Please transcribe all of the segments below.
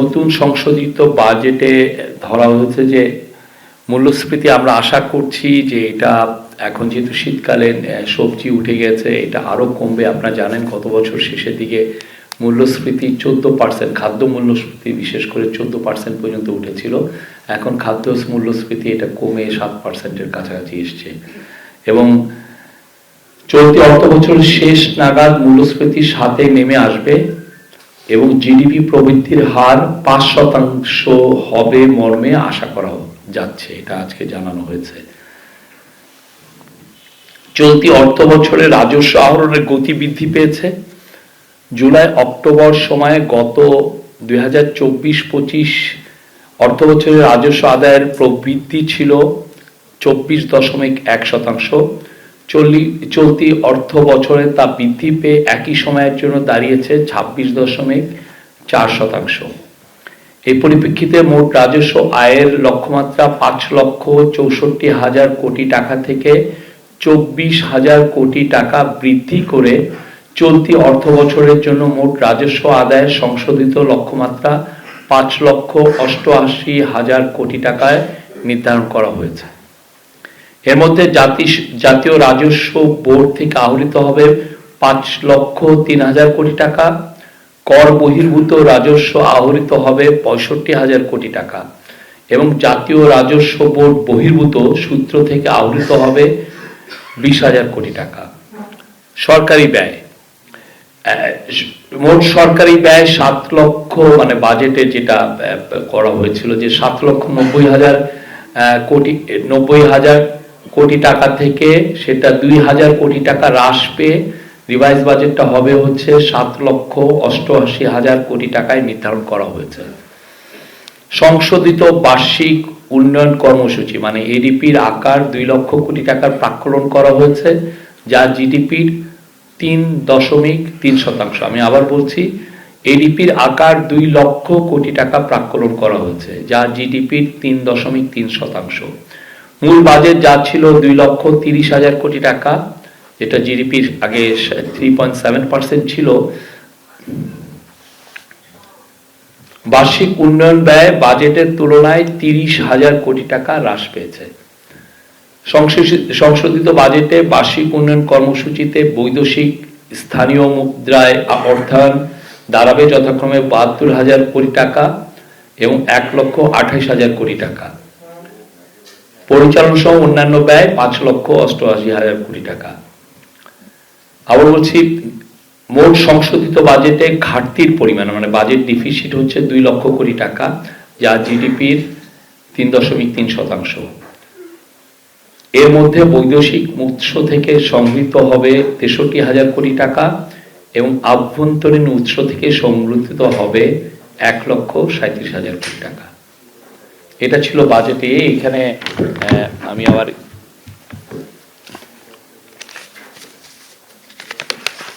নতুন সংশোধিত বাজেটে ধরা হয়েছে যে মূল্যস্ফীতি আমরা আশা করছি যে এটা এখন যেহেতু শীতকালীন সবজি উঠে গেছে, এটা আরও কমবে। আপনারা জানেন গত বছর শেষের দিকে মূল্যস্ফীতি 14%, খাদ্য মূল্যস্ফীতি বিশেষ করে 14% পর্যন্ত উঠেছিল। এখন খাদ্য মূল্যস্ফীতি এটা কমে 7%-এর কাছাকাছি এসছে এবং চলতি অর্থ বছরের শেষ নাগাদ মূল্যস্ফীতি 7-এ নেমে আসবে এবং জিডিপি প্রবৃদ্ধির হার 5% হবে মর্মে আশা করা যাচ্ছে, এটা আজকে জানানো হয়েছে। চলতি অর্থ বছরে রাজস্ব আহরণের গতি বৃদ্ধি পেয়েছে। জুলাই অক্টোবর সময়ে গত 2024-25 অর্থ বছরের রাজস্ব আদায়ের প্রবৃদ্ধি ছিল 24.1%। চলতি অর্থ বছরে তা বৃদ্ধি পেয়ে একই সময়ের জন্য দাঁড়িয়েছে 26.4%। এই পরিপ্রেক্ষিতে মোট রাজস্ব আয়ের লক্ষ্যমাত্রা 5,64,000 কোটি টাকা থেকে 24,000 কোটি টাকা বৃদ্ধি করে চলতি অর্থ বছরের জন্য মোট রাজস্ব আদায়ের সংশোধিত লক্ষ্যমাত্রা 5,88,000 কোটি টাকায় নির্ধারণ করা হয়েছে। এর মধ্যে জাতীয় রাজস্ব বোর্ড থেকে আহরিত হবে 5,03,000 কোটি টাকা, কর বহির্ভূত রাজস্ব আহরিত হবে 65,000 কোটি টাকা এবং জাতীয় রাজস্ব বোর্ড বহির্ভূত সূত্র থেকে আহরিত হবে 20,000 কোটি টাকা। সরকারি ব্যয়, মোট সরকারি ব্যয় 7 লক্ষ, মানে বাজেটে যেটা করা হয়েছিল যে 7,90,000 কোটি টাকা থেকে সেটা 2,000 কোটি টাকা হ্রাস পেয়ে রিভাইজ বাজেটটা হবে হচ্ছে 7,88,000 কোটি টাকায় নির্ধারণ করা হয়েছে। সংশোধিত বার্ষিক উন্নয়ন কর্মসূচি মানে এডিপির আকার 2 লক্ষ কোটি টাকার প্রাক্কলন করা হয়েছে, যা জিডিপির 3.3%। আমি আবার বলছি, এডিপির আকার 2 লক্ষ কোটি টাকা প্রাক্কলন করা হয়েছে, যা জিডিপির 3.3%। মূল বাজেট যা ছিল 2,30,000 কোটি টাকা, যেটা জিডিপির আগে 3.7% ছিল। বার্ষিক উন্নয়ন ব্যয় বাজেটের তুলনায় 30,000 কোটি টাকা হ্রাস পেয়েছে। সংশোধিত বাজেটে বার্ষিক উন্নয়ন কর্মসূচিতে বৈদেশিক স্থানীয় মুদ্রায় অর্থায়ন দাঁড়াবে যথাক্রমে 72,000 কোটি টাকা এবং 1,28,000 কোটি টাকা। পরিচালনা সহ অন্যান্য ব্যয় 5,88,000 কোটি টাকা। আবার বলছি, মোট সংশোধিত বাজেটে ঘাটতির পরিমাণ মানে বাজেট ডিফিসিট হচ্ছে 2 লক্ষ কোটি টাকা, যা জিডিপির 3.3%। এর মধ্যে বৈদেশিক উৎস থেকে সংগৃহীত হবে 63,000 কোটি টাকা এবং আভ্যন্তরীণ উৎস থেকে সংগৃহীত হবে 1,37,000 কোটি টাকা। এটা ছিল বাজেটে। এখানে আমি আবার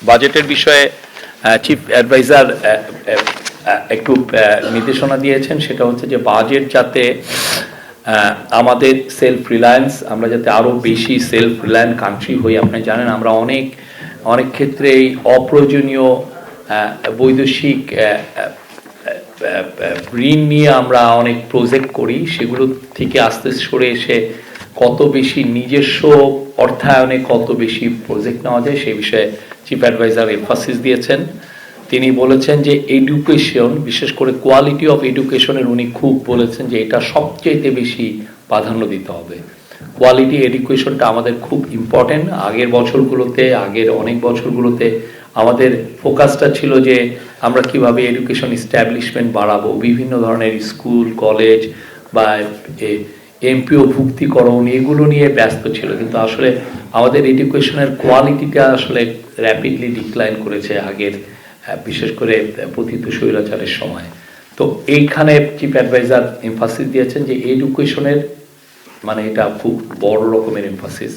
বাজেটের বিষয়ে চিফ অ্যাডভাইজার একটু নির্দেশনা দিয়েছেন, সেটা হচ্ছে যে বাজেট যাতে আমাদের সেলফ রিলায়েন্স, আমরা যাতে আরও বেশি সেলফ রিলায়েন্ট কান্ট্রি হই। আপনি জানেন আমরা অনেক ক্ষেত্রেই অপ্রয়োজনীয় বৈদেশিক ঋণ নিয়ে আমরা অনেক প্রজেক্ট করি, সেগুলো থেকে আস্তে সরে এসে কত বেশি নিজস্ব অর্থায়নে কত বেশি প্রজেক্ট নেওয়া যায় সেই বিষয়ে চিফ অ্যাডভাইজার এমফাসিস দিয়েছেন। তিনি বলেছেন যে এডুকেশন, বিশেষ করে কোয়ালিটি অফ এডুকেশনের উনি খুব বলেছেন যে এটা সবচেয়ে বেশি প্রাধান্য দিতে হবে। কোয়ালিটি এডুকেশনটা আমাদের খুব ইম্পর্টেন্ট। আগের অনেক বছরগুলোতে আমাদের ফোকাসটা ছিল যে আমরা কিভাবে এডুকেশন এস্টাবলিশমেন্ট বাড়াবো, বিভিন্ন ধরনের স্কুল কলেজ বা এমপিও ভুক্তিকরণ এগুলো নিয়ে ব্যস্ত ছিল, কিন্তু আসলে আমাদের এডুকেশনের কোয়ালিটিটা আসলে র্যাপিডলি ডিক্লাইন করেছে আগের, বিশেষ করে পতিত স্বৈরাচারের সময়। তো এইখানে চিফ অ্যাডভাইজার এমফাসিস দিয়েছেন যে এডুকেশনের মানে এটা খুব বড় রকমের এমফাসিস।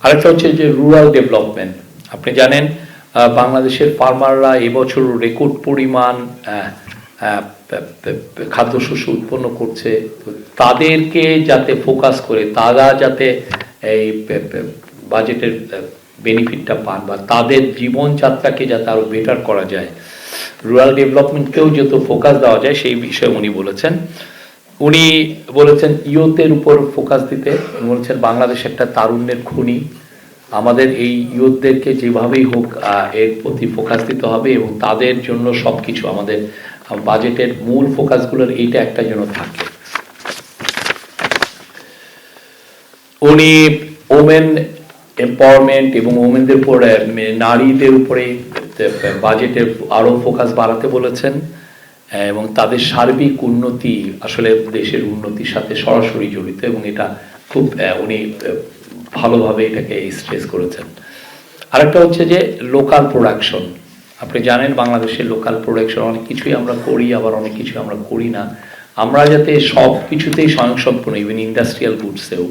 আরেকটা হচ্ছে যে রুরাল ডেভেলপমেন্ট। আপনি জানেন বাংলাদেশের ফার্মাররা এবছর রেকর্ড পরিমাণ খাদ্যশস্য উৎপন্ন করছে, তাদেরকে যাতে ফোকাস করে তারা যাতে এই বাজেটের বেনিফিটটা পান বা তাদের জীবনযাত্রাকে যাতে আরো বেটার করা যায় রুরাল ডেভেলপমেন্টকেও যত ফোকাস দেওয়া যায় সেই বিষয়ে উনি বলেছেন। উনি বলেছেন ইয়ুথের উপর ফোকাস দিতে। উনি বলেছেন বাংলাদেশ একটা তারুণ্যের খনি, আমাদের এই ইয়ুথদেরকে যেভাবেই হোক এর প্রতি ফোকাস দিতে হবে এবং তাদের জন্য সবকিছু আমাদের বাজেটের মূল ফোকাসগুলোর এইটা একটা যেন থাকে। উনি ওমেন এম্পাওয়ারমেন্ট এবং ওমেনদের উপর নারীদের উপরে বাজেটের আরো ফোকাস বাড়াতে বলেছেন এবং তাদের সার্বিক উন্নতি আসলে দেশের উন্নতির সাথে সরাসরি জড়িত এবং এটা খুব উনি ভালোভাবে এটাকে স্ট্রেস করেছেন। আরেকটা হচ্ছে যে লোকাল প্রোডাকশন। আপনি জানেন বাংলাদেশের লোকাল প্রোডাকশন অনেক কিছুই আমরা করি, আবার অনেক কিছু আমরা করি না। আমরা যাতে সব কিছুতেই স্বয়ংসম্পূর্ণ, ইভেন ইন্ডাস্ট্রিয়াল গুডসেও,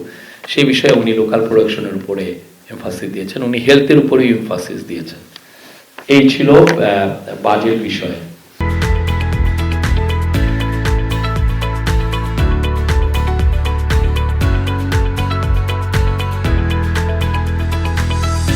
সেই বিষয়ে উনি লোকাল প্রোডাকশনের উপরে এমফাসিস দিয়েছেন। উনি হেলথের উপরেও এমফাসিস দিয়েছেন। এই ছিল বাজেট বিষয়ে।